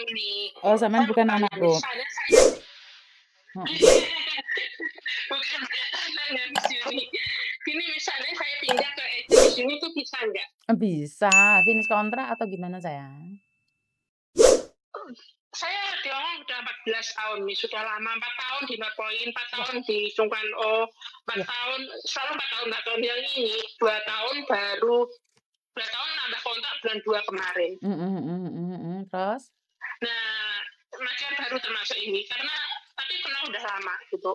Uni. Oh, sampean bukan anakku. Misalnya saya Heeh. bukan tetangga Miss Uni. Ini misalnya saya pindah ke agent Miss Uni itu bisa nggak? Bisa, finish kontrak atau gimana sayang? Saya diomong udah 14 tahun nih, sudah lama 4 tahun di Northpoint, 4 tahun di Sungkan O, 4 Iya. tahun, selalu 4 tahun yang ini 2 tahun baru 2 tahun nambah kontrak bulan 2 kemarin. Terus? Nah, majikan baru termasuk ini karena tapi kenal udah lama gitu.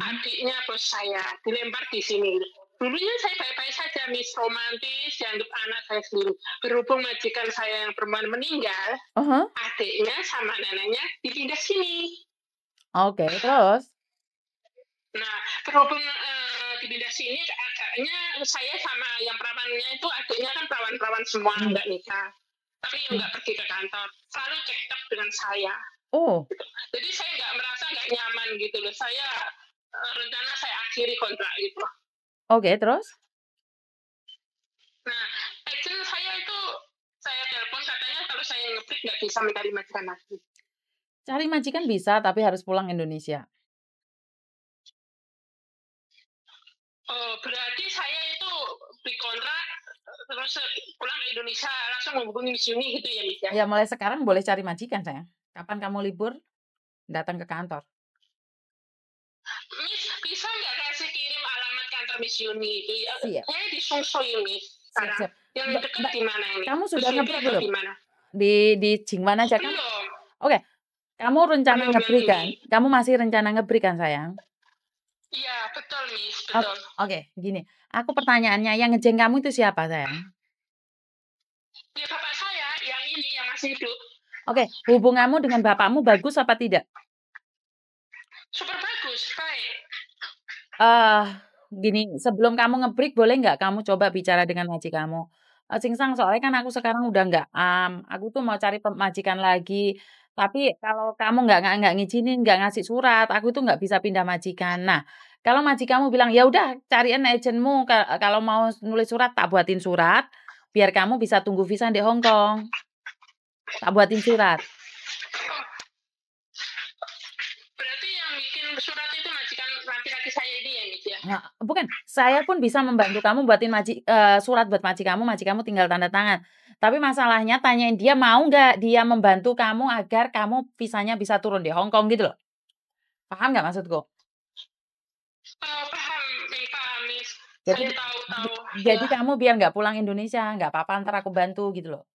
Adiknya bos saya dilempar di sini. Dulunya saya baik-baik saja, Miss, romantis, dianggap anak saya sendiri. Berhubung majikan saya yang perempuan meninggal, adiknya sama neneknya dipindah sini. Oke, terus? Nah, berhubung dipindah sini, agaknya saya sama yang perawannya itu adiknya kan perawan-perawan semua, nggak nikah. Tapi nggak pergi ke kantor, selalu cekcok dengan saya. Oh. Jadi saya nggak merasa nggak nyaman gitu loh. Saya rencana saya akhiri kontrak itu. Oke, terus? Nah, agent saya itu saya telepon katanya kalau saya nge-break nggak bisa mencari majikan lagi. Cari majikan bisa, tapi harus pulang Indonesia. Oh, berarti saya itu beli kontrak terus pulang ke Indonesia langsung menghubungi Miss Uni gitu ya, Miss ya? Ya, mulai sekarang boleh cari majikan sayang. Kapan kamu libur, datang ke kantor. Miss, bisa nggak kasih kirim alamat kantor Miss Uni itu? Siap. Saya di Sungsoi, Miss. Sekarang. Siap. Yang dekat di mana ini? Kamu sudah Terus nge-break belum? di mana? Di Jingwan aja kan? Belum. Oke. Kamu rencana Belum nge-break kan? Juni. Kamu masih rencana nge-break kan sayang? Iya, betul, Miss. Betul. Oke, gini. Aku pertanyaannya, yang ngejeng kamu itu siapa sayang? Ya bapak saya, yang ini, yang masih hidup. Oke, hubunganmu dengan bapakmu bagus apa tidak? Super bagus, baik. Gini, sebelum kamu nge-break boleh nggak kamu coba bicara dengan majikanmu? Singsang, soalnya kan aku sekarang udah nggak aku tuh mau cari majikan lagi. Tapi kalau kamu nggak ngizinin, nggak ngasih surat, aku tuh nggak bisa pindah majikan. Nah, kalau majikanmu bilang, ya udah cariin agentmu, kalau mau nulis surat tak buatin surat, biar kamu bisa tunggu visa di Hong Kong. Tak buatin surat. Berarti yang bikin surat itu majikan laki-laki saya ini ya, Miss ya? Nah, bukan, saya pun bisa membantu kamu buatin surat buat majikanmu tinggal tanda tangan. Tapi masalahnya tanyain dia mau nggak dia membantu kamu agar kamu visanya bisa turun di Hong Kong gitu loh. Paham nggak maksudku? Paham, Miss. Jadi, Saya tahu. Jadi kamu biar nggak pulang Indonesia, nggak apa-apa, ntar aku bantu gitu loh.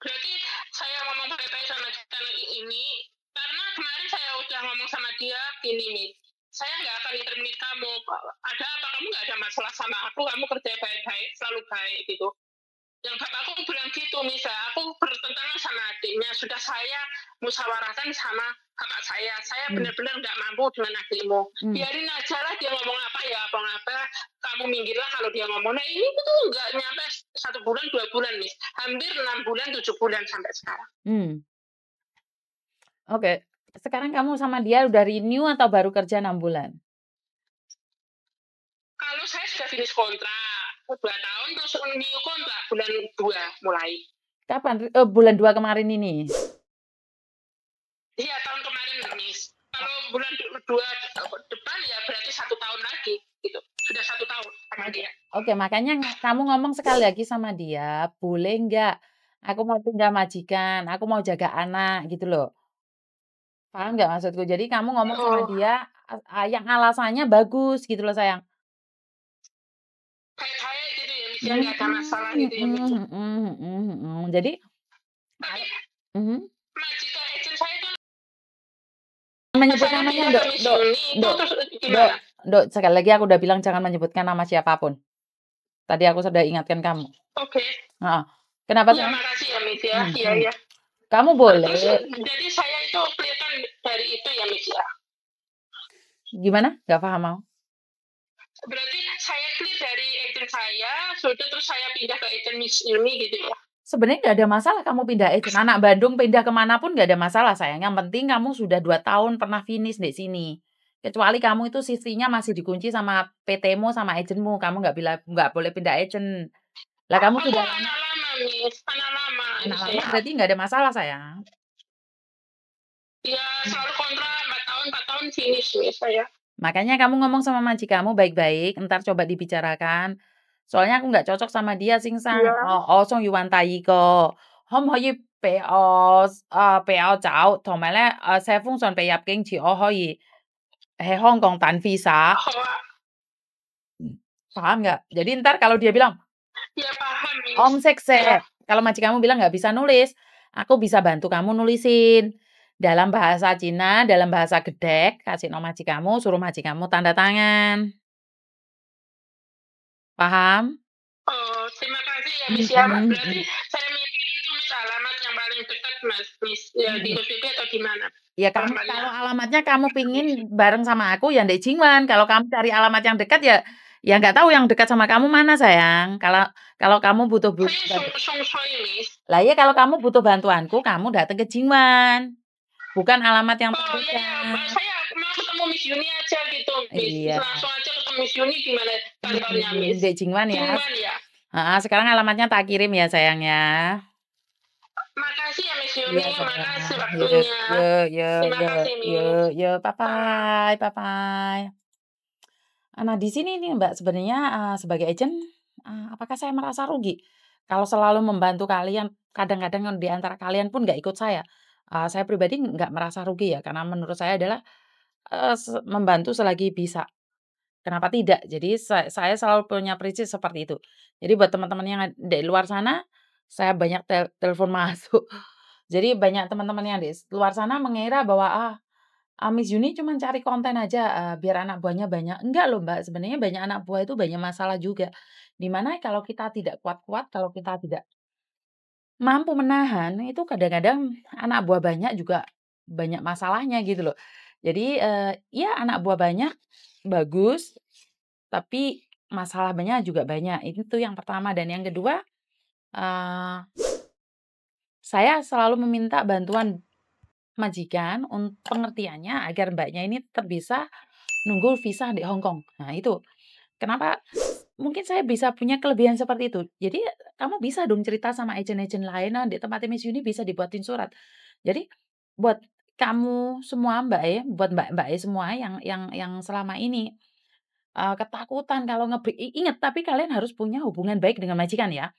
Berarti saya ngomong baik-baik sama channel ini, karena kemarin saya udah ngomong sama dia, gini nih, saya nggak akan intermit kamu, ada apa kamu nggak ada masalah sama aku, kamu kerja baik-baik, selalu baik gitu. Yang bapakku bilang gitu, misal aku bertentangan sama adiknya, sudah saya musyawarahkan sama bapak saya benar-benar nggak mampu dengan adikmu. Biarin aja lah dia ngomong apa ya, apa kamu minggirlah kalau dia ngomong. Nah ini tuh nggak nyampe 1 bulan 2 bulan, Miss. Hampir 6 bulan 7 bulan sampai sekarang. Oke, sekarang kamu sama dia udah renew atau baru kerja 6 bulan? Kalau saya sudah finish kontrak 2 tahun terus renew kontrak bulan 2 mulai. Kapan? Bulan 2 kemarin ini? Iya, tahun kemarin, Miss. Kalau bulan 2 depan ya berarti 1 tahun lagi gitu. Sudah 1 tahun sama dia. Oke, makanya kamu ngomong sekali lagi sama dia, boleh nggak aku mau pindah majikan, aku mau jaga anak gitu loh. Paham nggak maksudku? Jadi kamu ngomong sama dia yang alasannya bagus gitu loh sayang. Baik-baik gitu ya, Miss, ya nggak ada masalah gitu ya, Miss. Jadi majikan agent saya itu menyebut namanya Dok, sekali lagi aku udah bilang jangan menyebutkan nama siapapun. Tadi aku sudah ingatkan kamu. Oke. Kenapa ya, makasih ya, Miss ya. Iya. Kamu boleh. Jadi saya itu kelihatan dari itu ya, Miss ya. Gimana? Nggak paham mau. Berarti saya clear dari agent saya, sudah terus saya pindah ke agent Miss Uni gitu ya. Sebenarnya nggak ada masalah kamu pindah agent. Anak Bandung pindah kemanapun nggak ada masalah sayang. Yang penting kamu sudah 2 tahun pernah finish di sini. Kecuali kamu itu CV-nya masih dikunci sama PT-mu sama agentmu. Kamu nggak boleh pindah agent. Lah kamu sudah lama Miss, anak lama ini Anak lama saya. berarti nggak ada masalah, sayang? Ya selalu kontrak 4 tahun finish Miss saya. Makanya kamu ngomong sama majikanmu baik-baik, entar coba dibicarakan. Soalnya aku nggak cocok sama dia, Singsang. Iya. Ở trong Yuan Tài Có, không可以俾我俾我走，同埋咧寫封信俾入境處，我可以喺香港等 visa. Oh, Paham nggak? Jadi ntar kalau dia bilang, ya paham Miss. Om Ya. sekse, kalau majikanmu bilang nggak bisa nulis, aku bisa bantu kamu nulisin. Dalam bahasa Cina, dalam bahasa gedek, kasih nama majikanmu, suruh majikanmu tanda tangan. Paham? Oh, terima kasih ya Miss ya. Berarti saya milih itu Miss alamat yang paling dekat Miss. Ya di UPP atau di mana? Ya kamu kalau alamatnya kamu pingin bareng sama aku ya Ndek Jingwan. Kalau kamu cari alamat yang dekat ya nggak tahu yang dekat sama kamu mana sayang. Kalau kamu butuh Saya Songsoy Miss. lah ya kalau kamu butuh bantuanku, kamu datang ke Jingwan. Bukan alamat yang Oh iya, saya mau ketemu Miss Yuni aja gitu Miss. Iya. Langsung aja ketemu Miss Yuni di mana kantornya Miss? Ndek Jingwan ya. Jingwan ya. Sekarang alamatnya tak kirim ya sayang ya. Makasih ya Miss Yuni, Iya, makasih waktunya. Terima kasih Miss. Bye bye. Nah di sini nih Mbak sebenarnya sebagai agent, apakah saya merasa rugi? Kalau selalu membantu kalian, kadang-kadang di antara kalian pun nggak ikut saya. Saya pribadi nggak merasa rugi ya, karena menurut saya adalah membantu selagi bisa. Kenapa tidak? Jadi saya selalu punya prinsip seperti itu. Jadi buat teman-teman yang di luar sana, saya banyak telepon masuk. Jadi banyak teman-teman yang di luar sana mengira bahwa Miss Yuni cuma cari konten aja, biar anak buahnya banyak. Enggak loh Mbak, sebenarnya banyak anak buah itu banyak masalah juga. Di mana kalau kita tidak kuat-kuat, kalau kita tidak mampu menahan, itu kadang-kadang anak buah banyak juga banyak masalahnya gitu loh. Jadi, ya anak buah banyak, bagus, tapi masalah banyak juga banyak. Itu yang pertama dan yang kedua, eee, saya selalu meminta bantuan majikan pengertiannya agar Mbaknya ini tetap bisa nunggu visa di Hong Kong. Nah itu, kenapa mungkin saya bisa punya kelebihan seperti itu. Jadi kamu bisa dong cerita sama agen-agen lain, di tempatnya Miss Yuni bisa dibuatin surat. Jadi buat kamu semua Mbak ya, buat Mbak-mbak ya semua yang selama ini, ketakutan kalau ingat tapi kalian harus punya hubungan baik dengan majikan ya.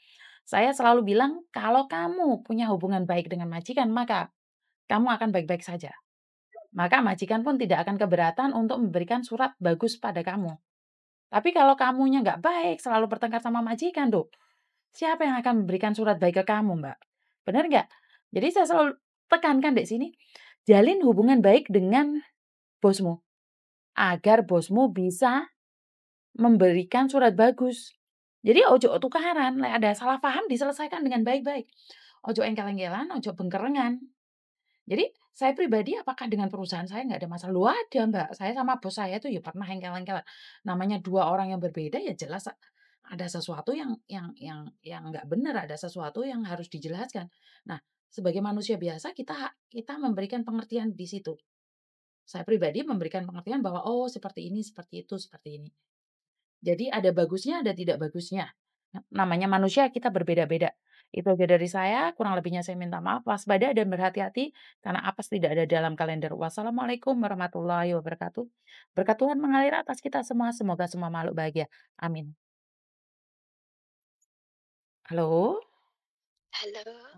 Saya selalu bilang kalau kamu punya hubungan baik dengan majikan, maka kamu akan baik-baik saja. Maka majikan pun tidak akan keberatan untuk memberikan surat bagus pada kamu. Tapi kalau kamunya nggak baik, selalu bertengkar sama majikan, Dok, siapa yang akan memberikan surat baik ke kamu, Mbak? Benar nggak? Jadi saya selalu tekankan di sini, jalin hubungan baik dengan bosmu, agar bosmu bisa memberikan surat bagus. Jadi ojo tukaran, ada salah paham diselesaikan dengan baik-baik. Ojo engkel-engkelan, ojo bengkerengan. Jadi saya pribadi apakah dengan perusahaan saya nggak ada masalah? Lu ada Mbak, saya sama bos saya tuh ya pernah engkel-engkelan. Namanya 2 orang yang berbeda ya jelas ada sesuatu yang nggak benar, ada sesuatu yang harus dijelaskan. Nah, sebagai manusia biasa kita memberikan pengertian di situ. Saya pribadi memberikan pengertian bahwa, oh seperti ini, seperti itu, seperti ini. Jadi ada bagusnya, ada tidak bagusnya. Namanya manusia kita berbeda-beda. Itu aja dari saya, kurang lebihnya saya minta maaf, waspada dan berhati-hati karena apes tidak ada dalam kalender. Wassalamualaikum warahmatullahi wabarakatuh. Berkat Tuhan mengalir atas kita semua, semoga semua makhluk bahagia. Amin. Halo? Halo.